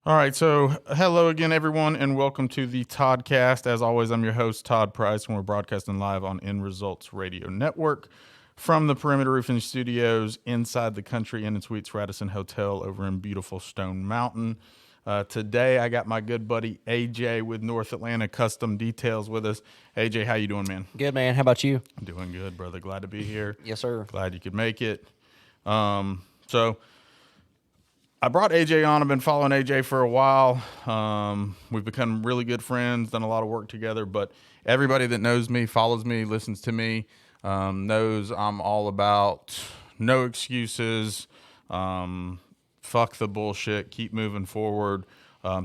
All right, so hello again, everyone, and welcome to the Toddcast. As always, I'm your host, Todd Price, and we're broadcasting live on End Resultz Radio Network from the Perimeter Roofing Studios inside the Country Inn and Suites Radisson Hotel over in beautiful Stone Mountain. Today, I got my good buddy AJ with North Atlanta Custom Details with us. AJ, how you doing, man? Good, man. How about you? I'm doing good, brother. Glad to be here. Yes, sir. Glad you could make it. So I brought AJ on. I've been following AJ for a while. We've become really good friends, done a lot of work together, but everybody that knows me, follows me, listens to me, knows I'm all about no excuses, fuck the bullshit, keep moving forward,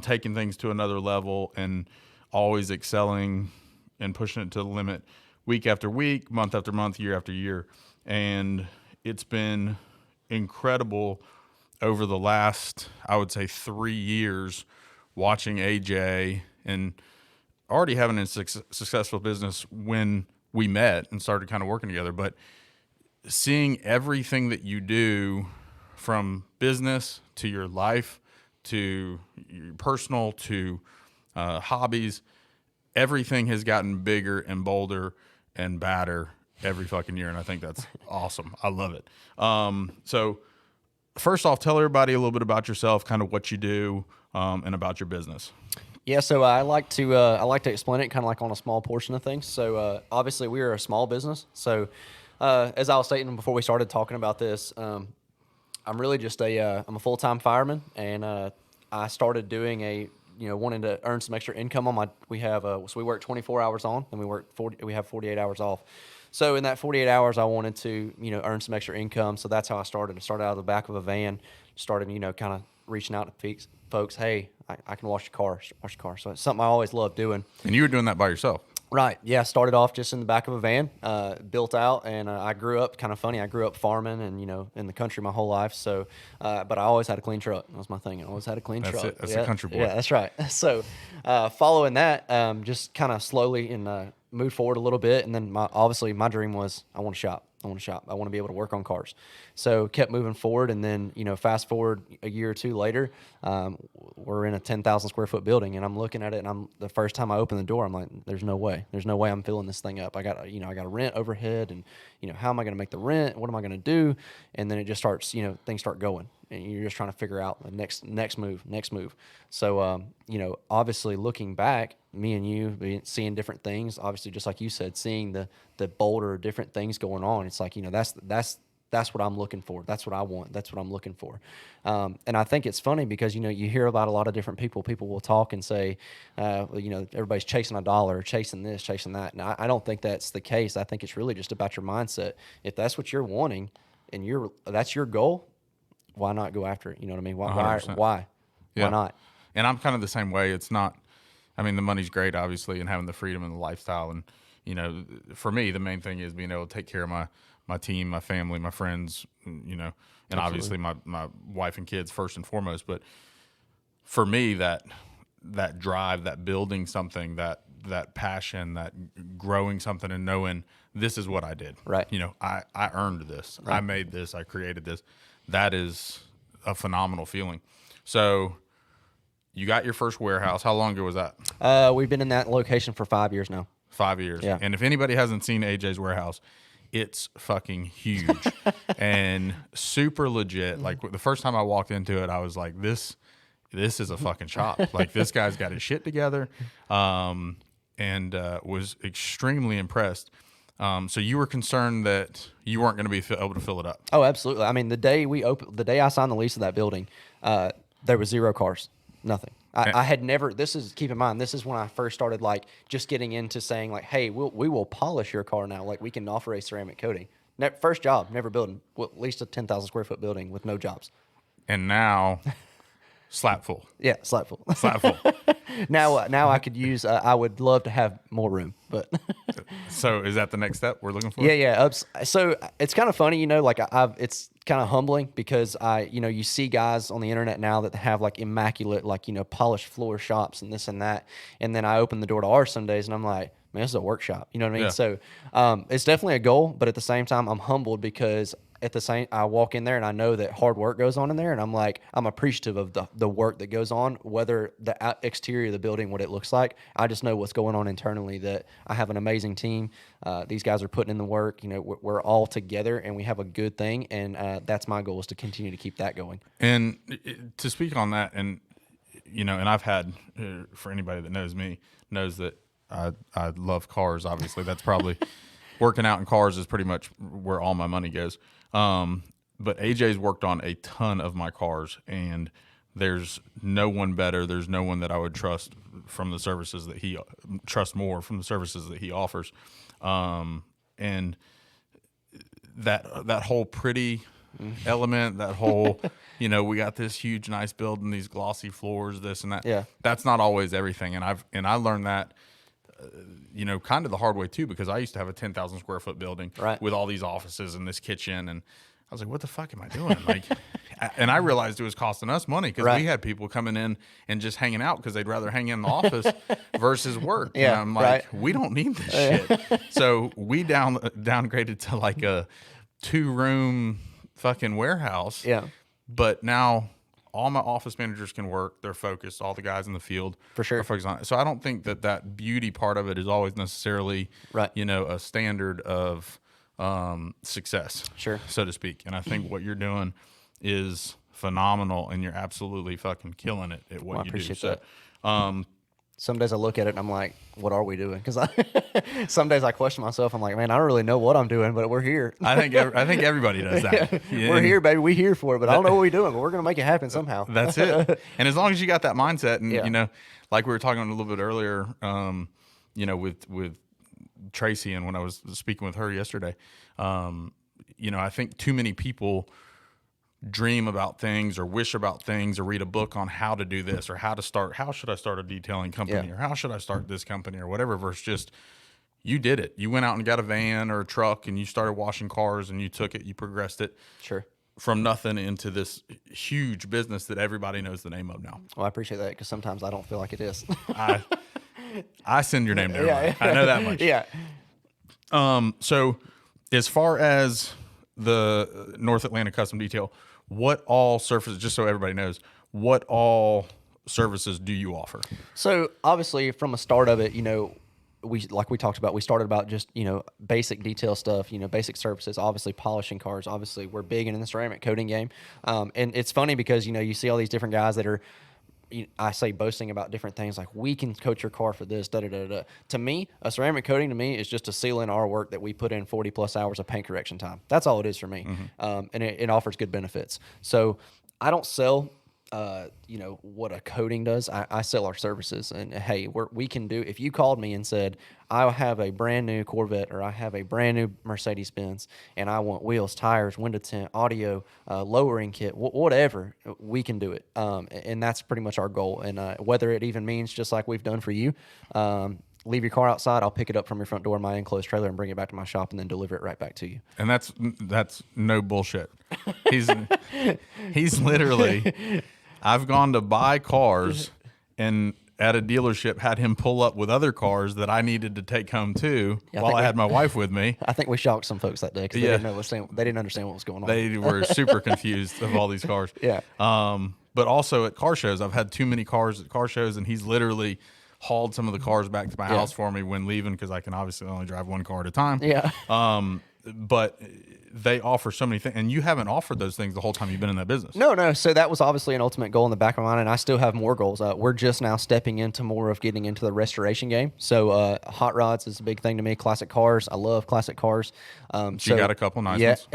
taking things to another level, and always excelling and pushing it to the limit week after week, month after month, year after year. And it's been incredible over the last, I would say, 3 years, watching AJ and already having a successful business when we met and started kind of working together. But seeing everything that you do, from business to your life to your personal to hobbies, everything has gotten bigger and bolder and badder every fucking year. And I think that's awesome. I love it. So first off, tell everybody a little bit about yourself, kind of what you do, and about your business. Yeah, so I like to explain it kind of like on a small portion of things. So obviously we are a small business. So as I was stating before we started talking about this, I'm really just I'm a full-time fireman, and I started doing wanting to earn some extra income on we work 24 hours on, and we have 48 hours off. So in that 48 hours, I wanted to, earn some extra income. So that's how I started. I started out of the back of a van, started, kind of reaching out to folks. Hey, I can wash your car. So it's something I always loved doing. And you were doing that by yourself? Right. Yeah. Started off just in the back of a van, built out, and I grew up kind of funny. I grew up farming and, in the country my whole life. So, but I always had a clean truck. That was my thing. I always had a clean truck. That's a country boy. Yeah, that's right. So, following that, just kind of slowly and moved forward a little bit. And then obviously my dream was I want to shop. I want to be able to work on cars. So kept moving forward. And then, fast forward a year or two later, we're in a 10,000 square foot building, and I'm looking at it, and the first time I open the door, I'm like, there's no way I'm filling this thing up. I got a rent overhead, and, how am I going to make the rent? What am I going to do? And then it just starts, things start going, and you're just trying to figure out the next move. So, obviously looking back, me and you seeing different things, obviously, just like you said, seeing the bolder different things going on. It's like, that's what I'm looking for. That's what I want. That's what I'm looking for. And I think it's funny because, you hear about a lot of different people. People will talk and say, everybody's chasing a dollar, chasing this, chasing that. And I don't think that's the case. I think it's really just about your mindset. If that's what you're wanting and that's your goal, why not go after it? You know what I mean? Why? Yeah. Why not? And I'm kind of the same way. It's not, the money's great, obviously, and having the freedom and the lifestyle. And, for me, the main thing is being able to take care of my team, my family, my friends, and Absolutely. Obviously my wife and kids first and foremost. But for me, that drive, that building something, that passion, that growing something and knowing this is what I did. Right. I earned this. Right. I made this. I created this. That is a phenomenal feeling. So you got your first warehouse. How long ago was that? We've been in that location for 5 years now. 5 years. Yeah. And if anybody hasn't seen AJ's warehouse, it's fucking huge and super legit. Like the first time I walked into it, I was like, this is a fucking shop. Like this guy's got his shit together, and was extremely impressed. So you were concerned that you weren't going to be able to fill it up. Oh, absolutely. The day I signed the lease of that building, there was 0 cars, nothing. I had never. Keep in mind, this is when I first started just getting into saying hey, we will polish your car now. We can offer a ceramic coating. First job, never building at least a 10,000 square foot building with no jobs. And now, slap full. Yeah, slap full. Slap full. Now I could use. I would love to have more room, but. So is that the next step we're looking for? Yeah. So it's kind of funny, it's kind of humbling because you see guys on the internet now that have immaculate, polished floor shops and this and that. And then I open the door to ours some days and I'm like, man, this is a workshop. You know what I mean? Yeah. So it's definitely a goal, but at the same time, I'm humbled because at the same, I walk in there and I know that hard work goes on in there, and I'm appreciative of the work that goes on, whether the exterior of the building, what it looks like. I just know what's going on internally, that I have an amazing team. These guys are putting in the work. We're all together and we have a good thing, and that's my goal, is to continue to keep that going. And to speak on that, and and I've had, for anybody that knows me, knows that I love cars. Obviously, that's probably working out in cars is pretty much where all my money goes. But AJ's worked on a ton of my cars, and there's no one better. There's no one that I would trust from the services that he offers. And that whole pretty element, that whole, we got this huge, nice building, these glossy floors, this and that. Yeah. That's not always everything. And I learned that, kind of the hard way too, because I used to have a 10,000 square foot building with all these offices and this kitchen. And I was like, what the fuck am I doing? And I realized it was costing us money, because we had people coming in and just hanging out because they'd rather hang in the office versus work. Yeah, and I'm like, we don't need this shit. So we downgraded to like a 2-room fucking warehouse. Yeah. But now all my office managers can work. They're focused. All the guys in the field For sure. are focused on it. So I don't think that beauty part of it is always necessarily, a standard of success, Sure, so to speak. And I think what you're doing is phenomenal, and you're absolutely fucking killing it at what you do. I appreciate So, that. Some days I look at it and I'm like, what are we doing? Because some days I question myself. I'm like, man, I don't really know what I'm doing, but we're here. I think everybody does that. We're here, baby. We're here for it, but I don't know what we're doing, but we're going to make it happen somehow. That's it. And as long as you got that mindset, and like we were talking a little bit earlier, with Tracy, and when I was speaking with her yesterday, I think too many people dream about things or wish about things or read a book on how to do this or how should I start a detailing company or how should I start this company or whatever, versus just you did it. You went out and got a van or a truck and you started washing cars, and you took it, you progressed it from nothing into this huge business that everybody knows the name of now. Well, I appreciate that, because sometimes I don't feel like it is. I send your name to everybody. I know that much. Yeah. So as far as the North Atlanta Custom Detail, what all services, just so everybody knows, what all services do you offer? So obviously from a start of it, like we talked about, we started about just, basic detail stuff, basic services, obviously polishing cars. Obviously we're big in the ceramic coating game. And it's funny because, you see all these different guys that are, I say, boasting about different things like, we can coat your car for this, da-da-da-da. To me, a ceramic coating to me is just to seal in our work that we put in 40 plus hours of paint correction time. That's all it is for me. And it offers good benefits. So I don't sell, what a coating does. I sell our services, and hey, we can do, if you called me and said, I have a brand new Corvette or I have a brand new Mercedes-Benz and I want wheels, tires, window tint, audio, lowering kit, whatever, we can do it. And that's pretty much our goal. And whether it even means, just like we've done for you, leave your car outside, I'll pick it up from your front door in my enclosed trailer and bring it back to my shop and then deliver it right back to you. And that's no bullshit. He's literally, I've gone to buy cars and at a dealership had him pull up with other cars that I needed to take home too, while I had my wife with me. I think we shocked some folks that day because they didn't understand what was going on. They were super confused of all these cars. Yeah. But also at car shows, I've had too many cars at car shows, and he's literally hauled some of the cars back to my house for me when leaving, because I can obviously only drive one car at a time. Yeah. But they offer so many things, and you haven't offered those things the whole time you've been in that business. No. So that was obviously an ultimate goal in the back of my mind, and I still have more goals. We're just now stepping into more of getting into the restoration game. So hot rods is a big thing to me. Classic cars. I love classic cars. You got a couple nice ones.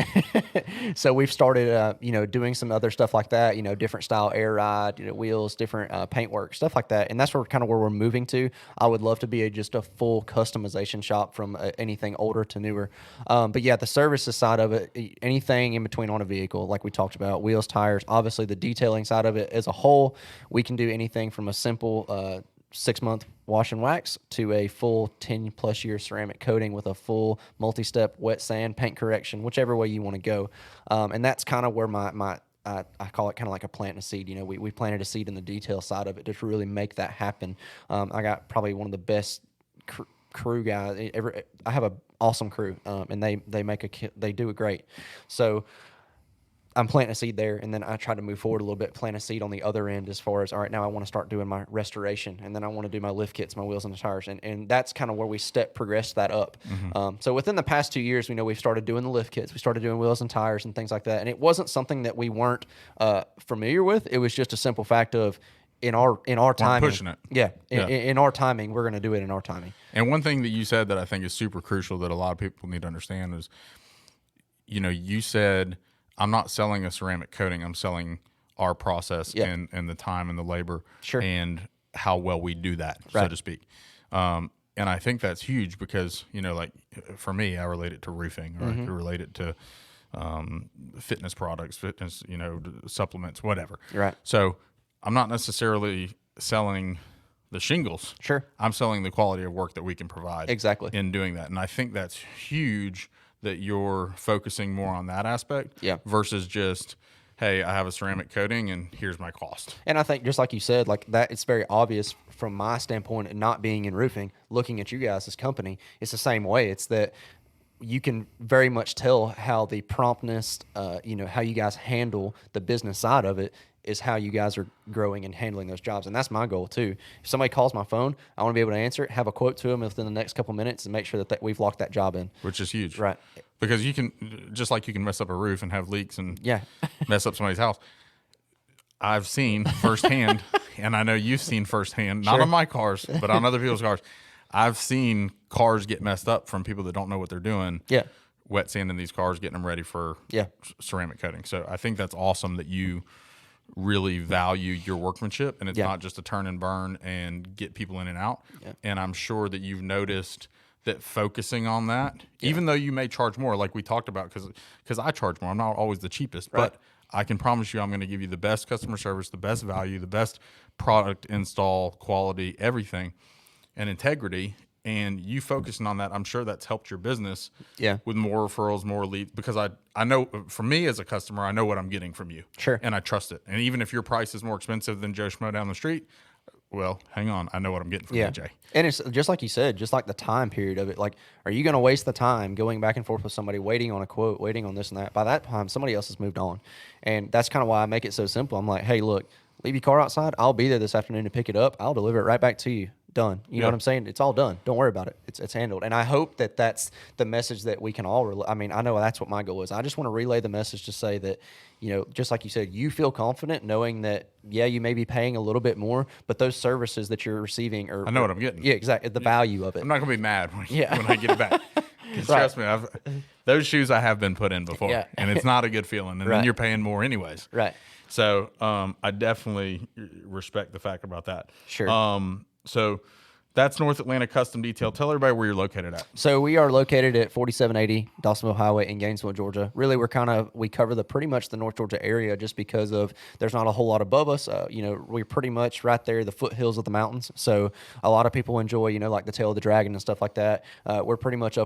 So we've started, doing some other stuff like that. Different style air ride, wheels, different paint work, stuff like that. And that's where we're moving to. I would love to be just a full customization shop from anything older to newer. But yeah, the services side of it, anything in between on a vehicle, like we talked about, wheels, tires, obviously the detailing side of it as a whole, we can do anything from a simple 6-month wash and wax to a full 10 plus year ceramic coating with a full multi-step wet sand paint correction, whichever way you want to go. And that's kind of where I call it kind of like a planting a seed. We planted a seed in the detail side of it to really make that happen. I got probably one of the best crew guys ever. I have awesome crew, and they they do it great. So I'm planting a seed there, and then I try to move forward a little bit, plant a seed on the other end as far as, all right, now I want to start doing my restoration, and then I want to do my lift kits, my wheels and the tires, and that's kind of where we progressed that up. So within the past 2 years, we know we've started doing the lift kits, we started doing wheels and tires and things like that, and it wasn't something that we weren't familiar with. It was just a simple fact of in our timing, pushing it. Yeah, in our timing, we're going to do it in our timing. And one thing that you said that I think is super crucial that a lot of people need to understand is, you said, I'm not selling a ceramic coating. I'm selling our process and the time and the labor and how well we do that, so to speak. And I think that's huge because, like for me, I relate it to roofing, or I could relate it to fitness products, supplements, whatever. Right. So I'm not necessarily selling the shingles. Sure. I'm selling the quality of work that we can provide. Exactly. In doing that. And I think that's huge that you're focusing more on that aspect versus just, hey, I have a ceramic coating and here's my cost. And I think just like you said, like that, it's very obvious from my standpoint, not being in roofing, looking at you guys as company, it's the same way. It's that you can very much tell how the promptness, how you guys handle the business side of it is how you guys are growing and handling those jobs. And that's my goal too. If somebody calls my phone, I want to be able to answer it, have a quote to them within the next couple minutes, and make sure that we've locked that job in. Which is huge. Right. Because you can, just like you can mess up a roof and have leaks and Yeah. mess up somebody's house. I've seen firsthand, and I know you've seen firsthand, not on my cars, but on other people's cars. I've seen cars get messed up from people that don't know what they're doing. Yeah. Wet sanding these cars, getting them ready for ceramic coating. So I think that's awesome that you really value your workmanship, and it's not just a turn and burn and get people in and out. Yeah. And I'm sure that you've noticed that focusing on that, even though you may charge more, like we talked about, because I charge more. I'm not always the cheapest, but I can promise you I'm going to give you the best customer service, the best value, the best product install, quality, everything, and integrity. And you focusing on that, I'm sure that's helped your business with more referrals, more leads, because I know for me as a customer, I know what I'm getting from you. Sure. And I trust it. And even if your price is more expensive than Joe Schmo down the street, well, hang on. I know what I'm getting from AJ. And it's just like you said, just like the time period of it. Like, are you going to waste the time going back and forth with somebody, waiting on a quote, waiting on this and that? By that time, somebody else has moved on. And that's kind of why I make it so simple. I'm like, hey, look, leave your car outside. I'll be there this afternoon to pick it up. I'll deliver it right back to you. Done. You know what I'm saying? It's all done. Don't worry about it. It's handled. And I hope that that's the message that we can all I mean, I know that's what my goal is. I just want to relay the message to say that, just like you said, you feel confident knowing that, you may be paying a little bit more, but those services that you're receiving are... I know what I'm getting. Yeah, exactly. The value of it. I'm not going to be mad when I get it back. Trust me, those shoes I have been put in before, and it's not a good feeling. And then you're paying more anyways. Right. So I definitely respect the fact about that. Sure. So that's North Atlanta Custom Detail. Tell everybody where you're located at. So we are located at 4780 Dawsonville Highway in Gainesville, Georgia. Really, we cover pretty much the North Georgia area just because of there's not a whole lot above us. We're pretty much right there, the foothills of the mountains. So a lot of people enjoy, like the Tail of the Dragon and stuff like that. We're pretty much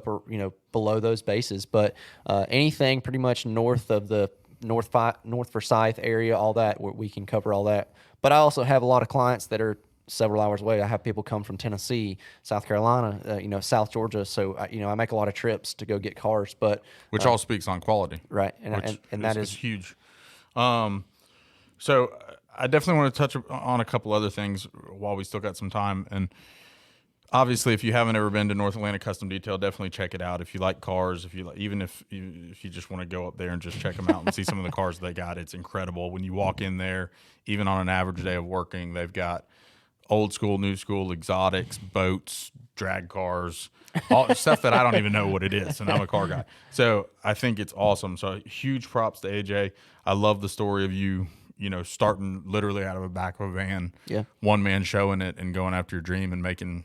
below those bases. But anything pretty much north of the North Forsyth area, all that, we can cover all that. But I also have a lot of clients that are several hours away. I have people come from Tennessee, South Carolina, South Georgia. So, I make a lot of trips to go get cars, but which all speaks on quality, right? And that is huge. So I definitely want to touch on a couple other things while we still got some time. And obviously, if you haven't ever been to North Atlanta Custom Detail, definitely check it out. If you like cars, if you just want to go up there and just check them out and see some of the cars they got, it's incredible. When you walk in there, even on an average day of working, they've got old school, new school, exotics, boats, drag cars, all stuff that I don't even know what it is, and I'm a car guy. So I think it's awesome. So huge props to AJ. I love the story of you, starting literally out of the back of a van, one man showing it and going after your dream and making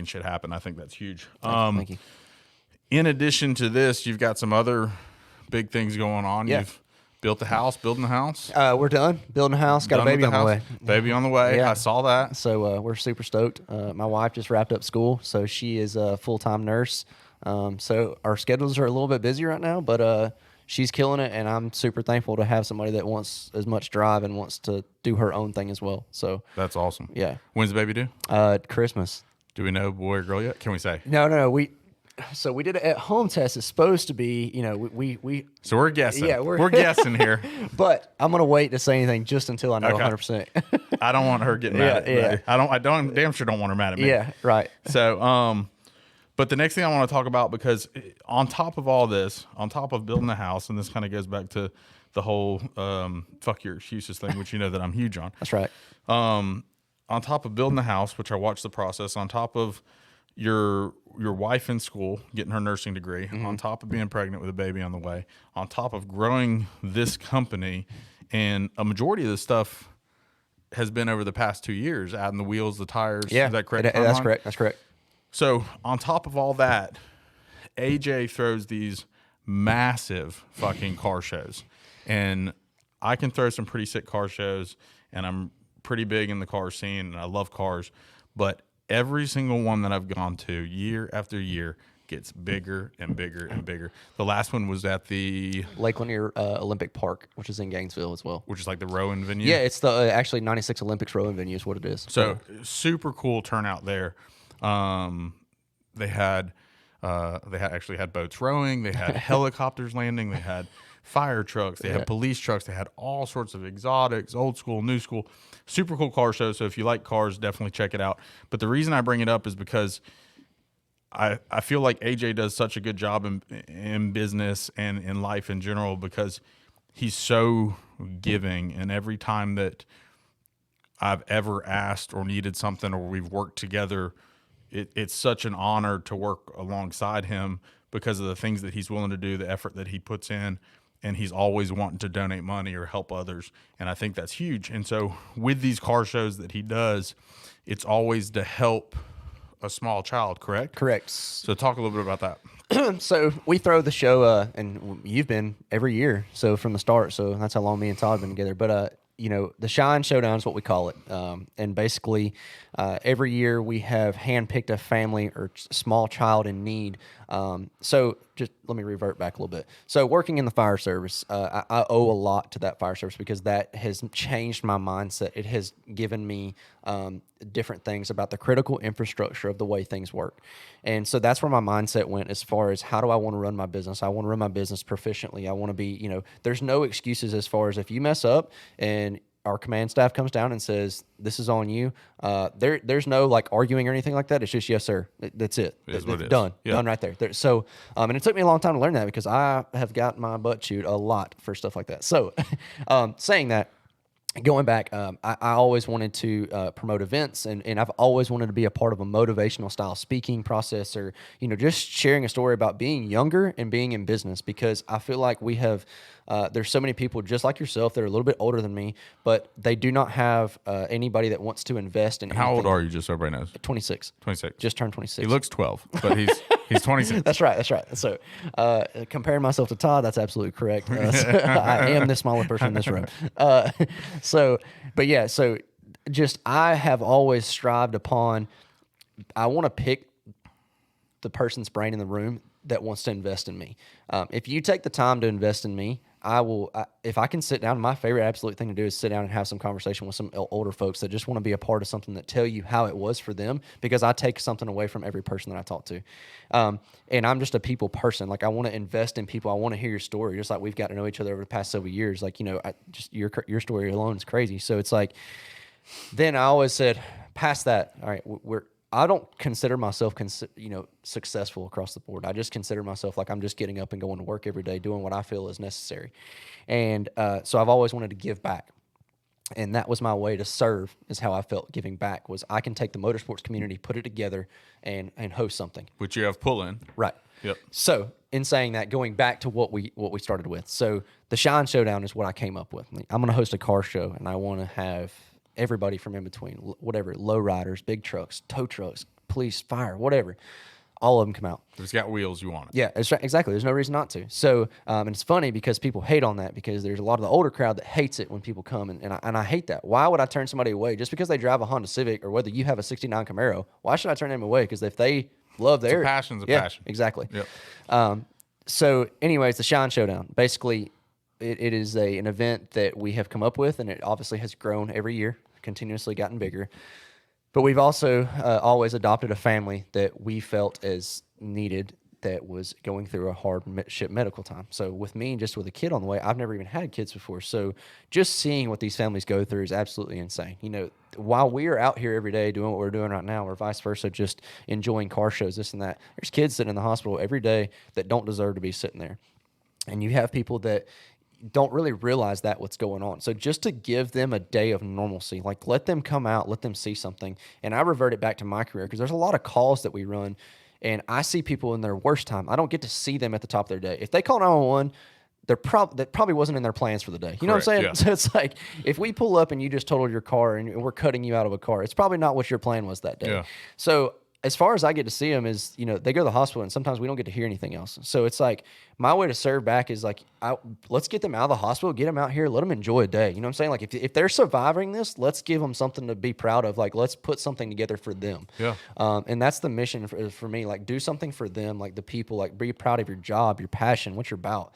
shit happen. I think that's huge. Thank you. In addition to this, you've got some other big things going on. Yeah. You've built the house, building the house. We're done building a house. Got a baby on the way. Baby on the way. Yeah. I saw that. So we're super stoked. My wife just wrapped up school, so she is a full-time nurse. So our schedules are a little bit busy right now, but she's killing it, and I'm super thankful to have somebody that wants as much drive and wants to do her own thing as well. So that's awesome. Yeah. When's the baby due? Christmas. Do we know boy or girl yet? Can we say? No. So we did an at-home test. It's supposed to be, we So we're guessing. Yeah, we're guessing here. but I'm gonna wait to say anything just until I know Okay. 100%. I don't want her getting mad at me. Yeah. I damn sure don't want her mad at me. Yeah, right. So, but the next thing I want to talk about, because on top of all this, on top of building the house, and this kind of goes back to the whole fuck your excuses thing, which you know that I'm huge on. That's right. On top of building the house, which I watched the process, on top of your wife in school getting her nursing degree, on top of being pregnant with a baby on the way, on top of growing this company, and a majority of this stuff has been over the past 2 years, adding the wheels, the tires. Yeah, Is that correct? that's correct. That's correct. So on top of all that, AJ throws these massive fucking car shows, and I can throw some pretty sick car shows, and I'm pretty big in the car scene, and I love cars, but every single one that I've gone to year after year gets bigger and bigger and bigger. The last one was at the Lake Lanier Olympic Park, which is in Gainesville as well. which is like the rowing venue. Yeah, it's the actually 96 Olympics rowing venue is what it is. So super cool turnout there. They had actually had boats rowing. They had helicopters landing. They had fire trucks. They had police trucks. They had all sorts of exotics, old school, new school. Super cool car show. So if you like cars, definitely check it out. But the reason I bring it up is because I feel like AJ does such a good job in business and in life in general, because he's so giving. And every time that I've ever asked or needed something, or we've worked together, it's such an honor to work alongside him because of the things that he's willing to do, the effort that he puts in, and he's always wanting to donate money or help others. And I think that's huge. And so with these car shows that he does, it's always to help a small child, correct? Correct. So talk a little bit about that. So we throw the show, and you've been every year, so from the start. So that's how long me and Todd have been together. But the Shine Showdown is what we call it. And basically, every year we have handpicked a family or small child in need. So just let me revert back a little bit. So working in the fire service, I owe a lot to that fire service, because that has changed my mindset. It has given me different things about the critical infrastructure of the way things work. And so that's where my mindset went as far as how do I want to run my business? I want to run my business proficiently. I want to be, there's no excuses as far as if you mess up and our command staff comes down and says, this is on you. There's no like arguing or anything like that. It's just, yes, sir. That's it. It's what it is. Done. Yeah. Done right there. So, and it took me a long time to learn that, because I have gotten my butt chewed a lot for stuff like that. So, saying that, going back, I always wanted to promote events, and I've always wanted to be a part of a motivational style speaking process, or, just sharing a story about being younger and being in business, because I feel like we have, there's so many people just like yourself that are a little bit older than me, but they do not have anybody that wants to invest in How anything. old are you, just so everybody knows? 26. 26. Just turned 26. He looks 12, but he's 26. That's right. So, comparing myself to Todd, that's absolutely correct. So I am the smaller person in this room. So just I have always strived upon, I want to pick the person's brain in the room that wants to invest in me. If you take the time to invest in me, if I can sit down, my favorite absolute thing to do is sit down and have some conversation with some older folks that just want to be a part of something, that tell you how it was for them, because I take something away from every person that I talk to. And I'm just a people person. Like, I want to invest in people. I want to hear your story, just like we've got to know each other over the past several years. Like, just your story alone is crazy. So it's like, then I always said, past that, all right, I don't consider myself, successful across the board. I just consider myself like I'm just getting up and going to work every day, doing what I feel is necessary. And so I've always wanted to give back. And that was my way to serve, is how I felt giving back, was I can take the motorsports community, put it together, and host something. Which you have pull in. Right. Yep. So in saying that, going back to what we started with. So the Shine Showdown is what I came up with. I'm going to host a car show, and I want to have everybody from in between, whatever, low riders, big trucks, tow trucks, police, fire, whatever. All of them come out. If it's got wheels, you want it. Yeah, exactly. There's no reason not to. So, and it's funny because people hate on that, because there's a lot of the older crowd that hates it when people come, and I hate that. Why would I turn somebody away just because they drive a Honda Civic, or whether you have a '69 Camaro? Why should I turn them away? Because if they love their passion's a passion. Exactly. Yep. So, anyways, the Shine Showdown, basically, it is an event that we have come up with, and it obviously has grown every year, continuously gotten bigger. But we've also always adopted a family that we felt as needed that was going through a hardship medical time. So with me and just with a kid on the way, I've never even had kids before. So just seeing what these families go through is absolutely insane. You know, while we are out here every day doing what we're doing right now, or vice versa, just enjoying car shows, this and that, there's kids sitting in the hospital every day that don't deserve to be sitting there. And you have people that don't really realize that what's going on. So just to give them a day of normalcy, like let them come out, let them see something. And I revert it back to my career because there's a lot of calls that we run and I see people in their worst time. I don't get to see them at the top of their day. If they call 911, that probably wasn't in their plans for the day. You know what I'm saying? Yeah. So it's like if we pull up and you just totaled your car and we're cutting you out of a car, it's probably not what your plan was that day. Yeah. So as far as I get to see them is, you know, they go to the hospital and sometimes we don't get to hear anything else. So it's like my way to serve back is like, let's get them out of the hospital, get them out here, let them enjoy a day. You know what I'm saying? Like if they're surviving this, let's give them something to be proud of. Like let's put something together for them. Yeah. And that's the mission for me. Like do something for them, like the people, like be proud of your job, your passion, what you're about.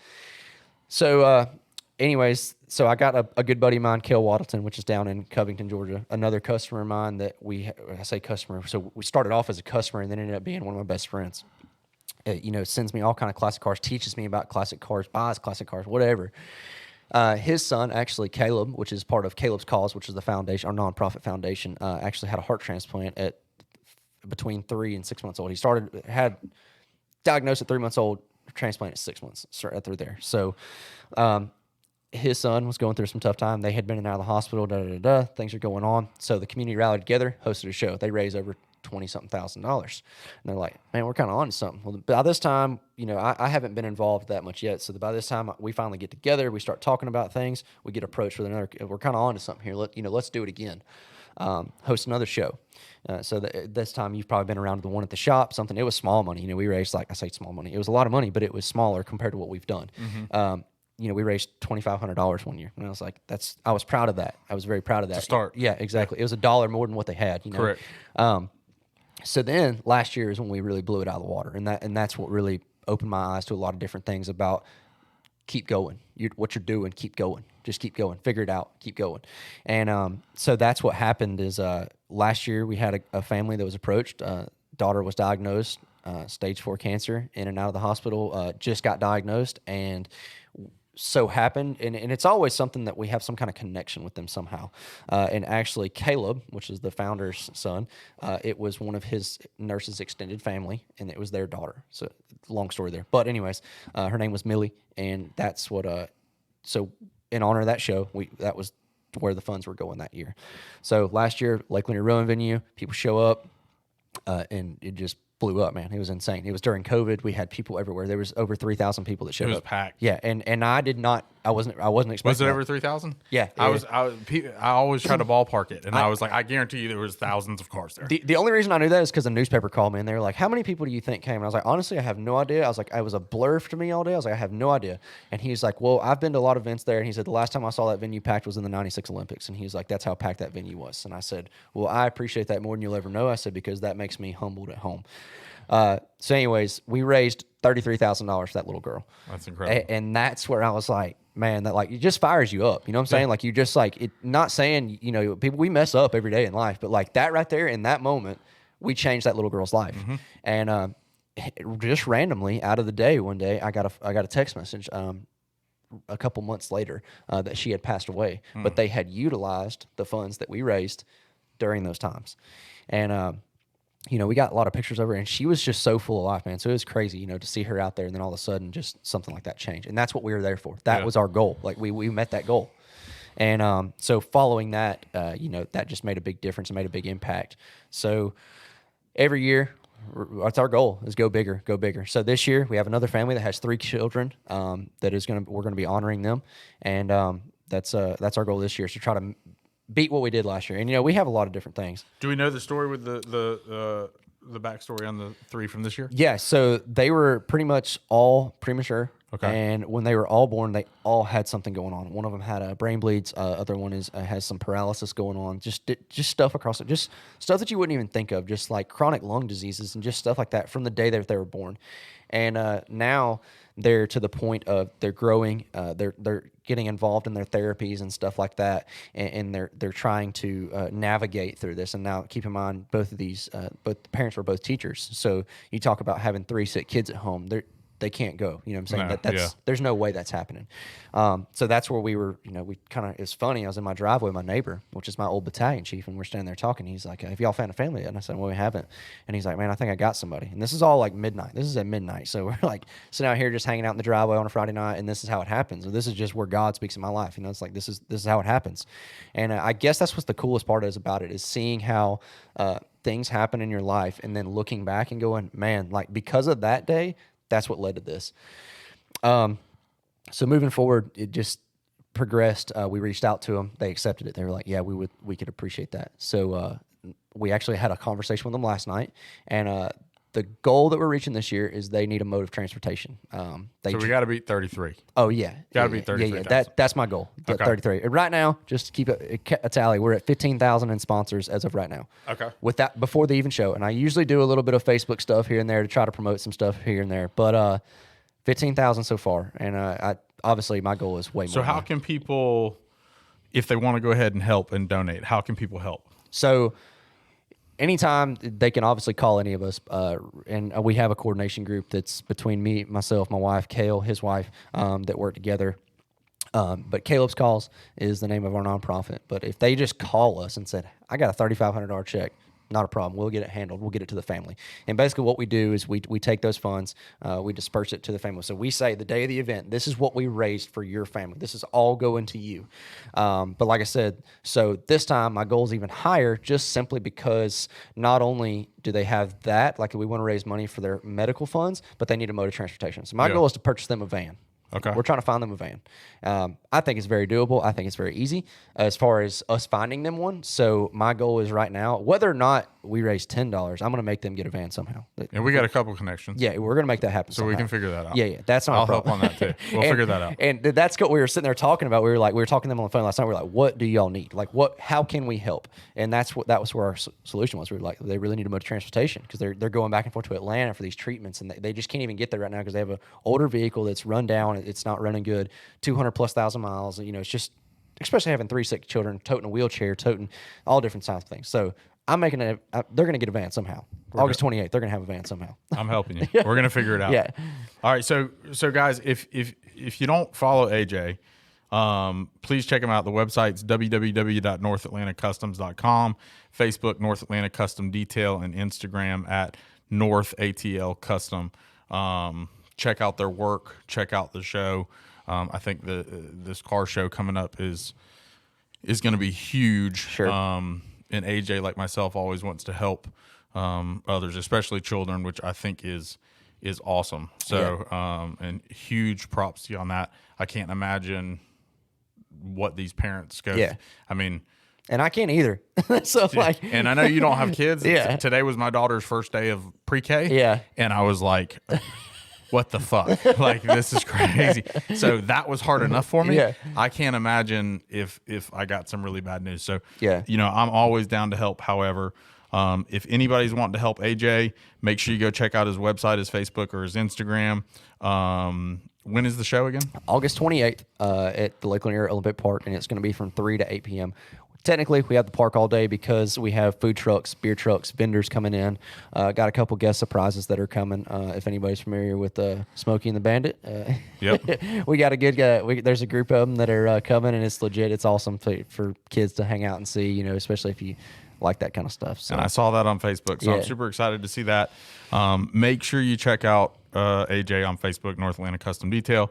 So, anyways, so I got a good buddy of mine, Kel Waddleton, which is down in Covington, Georgia. I customer of mine that I say customer. So we started off as a customer and then ended up being one of my best friends. You know, sends me all kind of classic cars, teaches me about classic cars, buys classic cars, whatever. His son, actually Caleb, which is part of Caleb's Cause, which is the foundation, our nonprofit foundation, actually had a heart transplant at between 3 and 6 months old. He had diagnosed at 3 months old, transplant at 6 months, right through there. So, his son was going through some tough time. They had been in and out of the hospital, things are going on. So the community rallied together, hosted a show. They raised over $20-something thousand. And they're like, man, we're kind of on to something. Well, by this time, you know, I haven't been involved that much yet. So by this time we finally get together, we start talking about things, we get approached with we're kind of on to something here. Let's do it again. Host another show. So this time you've probably been around to the one at the shop, something, it was small money. You know, we raised, like I say, small money. It was a lot of money, but it was smaller compared to what we've done. Mm-hmm. You know, we raised $2,500 one year. And I was like, I was proud of that. I was very proud of that. To start. Yeah, exactly. It was $1 more than what they had, you know. Correct. So then last year is when we really blew it out of the water. And that's what really opened my eyes to a lot of different things about keep going. What you're doing, keep going. Just keep going. Figure it out. Keep going. And so that's what happened is last year we had a family that was approached. Daughter was diagnosed, stage 4 cancer, in and out of the hospital, just got diagnosed. And so happened, and it's always something that we have some kind of connection with them somehow. And actually Caleb, which is the founder's son, it was one of his nurse's extended family, and it was their daughter. So long story there. But anyways, her name was Millie, and that's what, so in honor of that show, that was where the funds were going that year. So last year, Lake Linear Rowing Venue, people show up, and it just blew up, man. It was insane. It was during COVID. We had people everywhere. There was over 3,000 people that showed up. It was packed. Yeah, and I wasn't expecting. Was it that. over 3,000? Yeah. I always try to ballpark it, and I was like, I guarantee you there was thousands of cars there. The only reason I knew that is because a newspaper called me, and they were like, how many people do you think came? And I was like, honestly, I have no idea. I was like, it was a blur to me all day. I was like, I have no idea. And he's like, well, I've been to a lot of events there. And he said, the last time I saw that venue packed was in the 96 Olympics. And he was like, that's how packed that venue was. And I said, well, I appreciate that more than you'll ever know. I said, because that makes me humbled at home. So anyways, we raised $33,000 for that little girl. That's incredible. And that's where I was like, man, that like, it just fires you up. You know what I'm saying? Like, you just like, it, not saying, you know, people, we mess up every day in life, but like that right there in that moment, we changed that little girl's life. Mm-hmm. And, just randomly out of the day, one day I got a text message, a couple months later, that she had passed away, but they had utilized the funds that we raised during those times. And, you know, we got a lot of pictures of her, and she was just so full of life, man. So it was crazy, you know, to see her out there, and then all of a sudden, just something like that change. And that's what we were there for. That was our goal. Like we met that goal. And so following that, you know, that just made a big difference and made a big impact. So every year, that's our goal, is go bigger, go bigger. So this year we have another family that has 3 children. We're gonna be honoring them, and that's our goal this year, is to try to beat what we did last year. And, you know, we have a lot of different things. Do we know the story with the backstory on the 3 from this year? Yeah, so they were pretty much all premature. Okay. And when they were all born, they all had something going on. One of them had a brain bleeds. Other one has some paralysis going on. Just stuff across it. Just stuff that you wouldn't even think of. Just like chronic lung diseases and just stuff like that from the day that they were born. And now they're to the point of they're growing. They're getting involved in their therapies and stuff like that. And they're trying to navigate through this. And now keep in mind, both of these, both the parents were both teachers. So you talk about having 3 sick kids at home. They can't go. You know what I'm saying? No, There's no way that's happening. So that's where we were, we kind of, it's funny. I was in my driveway with my neighbor, which is my old battalion chief, and we're standing there talking. He's like, have y'all found a family yet? And I said, well, we haven't. And he's like, man, I think I got somebody. And this is all like midnight. This is at midnight. So we're like sitting out here just hanging out in the driveway on a Friday night, and this is how it happens. And this is just where God speaks in my life. It's like, this is how it happens. And I guess that's what's the coolest part about it, is seeing how, things happen in your life and then looking back and going, man, like because of that day, that's what led to this. So moving forward, it just progressed. We reached out to them. They accepted it. They were like, yeah, we could appreciate that. So we actually had a conversation with them last night, and the goal that we're reaching this year is they need a mode of transportation. So we got to beat 33. Oh yeah, Got to beat 33. Yeah. That's my goal. Okay. 33. And right now, just to keep a tally, we're at 15,000 in sponsors as of right now. Okay. With that, before they even show, and I usually do a little bit of Facebook stuff here and there to try to promote some stuff here and there, but 15,000 so far, and I obviously my goal is way more. So how can people, if they want to go ahead and help and donate, how can people help? So anytime they can obviously call any of us, and we have a coordination group that's between me, myself, my wife, Kale, his wife, that work together. But Caleb's Calls is the name of our nonprofit. But if they just call us and said, I got a $3,500 check, not a problem. We'll get it handled. We'll get it to the family. And basically what we do is we take those funds, we disperse it to the family. So we say the day of the event, this is what we raised for your family. This is all going to you. But like I said, so this time my goal is even higher, just simply because not only do they have that, like we want to raise money for their medical funds, but they need a mode of transportation. So my goal is to purchase them a van. Okay. We're trying to find them a van. I think it's very doable. I think it's very easy as far as us finding them one. So my goal is right now, whether or not we raise $10, I'm going to make them get a van somehow. And we got a couple connections. Yeah, we're going to make that happen. So we can figure that out. Yeah, that's not I'll a problem. help on that too. We'll figure that out. And that's what we were sitting there talking about. We were talking to them on the phone last night. We were like, what do y'all need? Like, how can we help? And that was where our solution was. We were like, they really need a mode of transportation because they're going back and forth to Atlanta for these treatments, and they just can't even get there right now because they have an older vehicle that's run down. It's not running good. 200,000+ miles. It's just, especially having 3 sick children, toting a wheelchair, toting all different kinds of things. So I'm making they're going to get a van somehow. August 28th, they're going to have a van somehow. I'm helping you. We're going to figure it out. Yeah. All right. So guys, if you don't follow AJ, please check him out. The website's www.northatlantacustoms.com, Facebook North Atlanta Custom Detail, and Instagram at North ATL Custom. Check out their work. Check out the show. I think this car show coming up is going to be huge. Sure. And AJ, like myself, always wants to help others, especially children, which I think is awesome. So, and huge props to you on that. I can't imagine what these parents go through. I mean, and I can't either. So and I know you don't have kids. Yeah. Today was my daughter's first day of pre-K. Yeah. And I was like, what the fuck? Like, this is crazy. So that was hard enough for me. Yeah. I can't imagine if I got some really bad news. So, Yeah. I'm always down to help. However, if anybody's wanting to help AJ, make sure you go check out his website, his Facebook, or his Instagram. When is the show again? August 28th at the Lakeland Area Olympic Park, and it's going to be from 3 to 8 p.m. Technically, we have the park all day because we have food trucks, beer trucks, vendors coming in. Got a couple guest surprises that are coming. If anybody's familiar with Smokey and the Bandit, Yep. we got a good guy. There's a group of them that are coming, and it's legit. It's awesome for kids to hang out and see, especially if you like that kind of stuff. So. And I saw that on Facebook, so I'm super excited to see that. Make sure you check out AJ on Facebook, North Atlanta Custom Detail,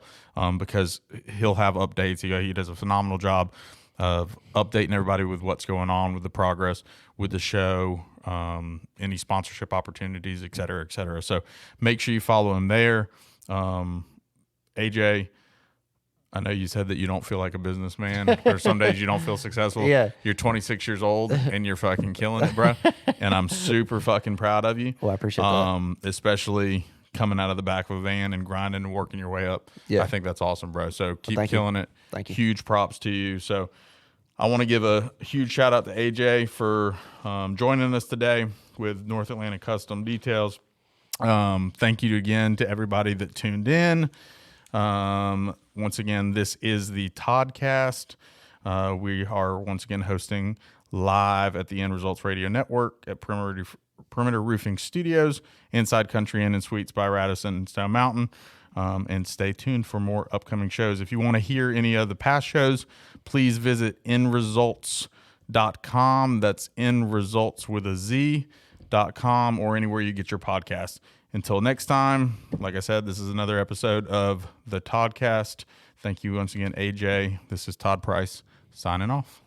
because he'll have updates. He does a phenomenal job of updating everybody with what's going on with the progress, with the show, any sponsorship opportunities, et cetera, et cetera. So make sure you follow him there. AJ, I know you said that you don't feel like a businessman, or some days you don't feel successful. Yeah. You're 26 years old and you're fucking killing it, bro. And I'm super fucking proud of you. Well, I appreciate that. Especially coming out of the back of a van and grinding and working your way up. Yeah. I think that's awesome, bro. So keep thank you. killing it. Thank you. Huge props to you. So I want to give a huge shout out to AJ for joining us today with North Atlanta Custom Details. Thank you again to everybody that tuned in. Once again, this is the Toddcast. We are once again hosting live at the End Resultz Radio Network at Perimeter Roofing Studios, inside Country Inn and Suites by Radisson and Stone Mountain. And stay tuned for more upcoming shows. If you want to hear any of the past shows, please visit endresultz.com. That's endresultz with a Z.com, or anywhere you get your podcast. Until next time, like I said, this is another episode of the Toddcast. Thank you once again, AJ. This is Todd Price signing off.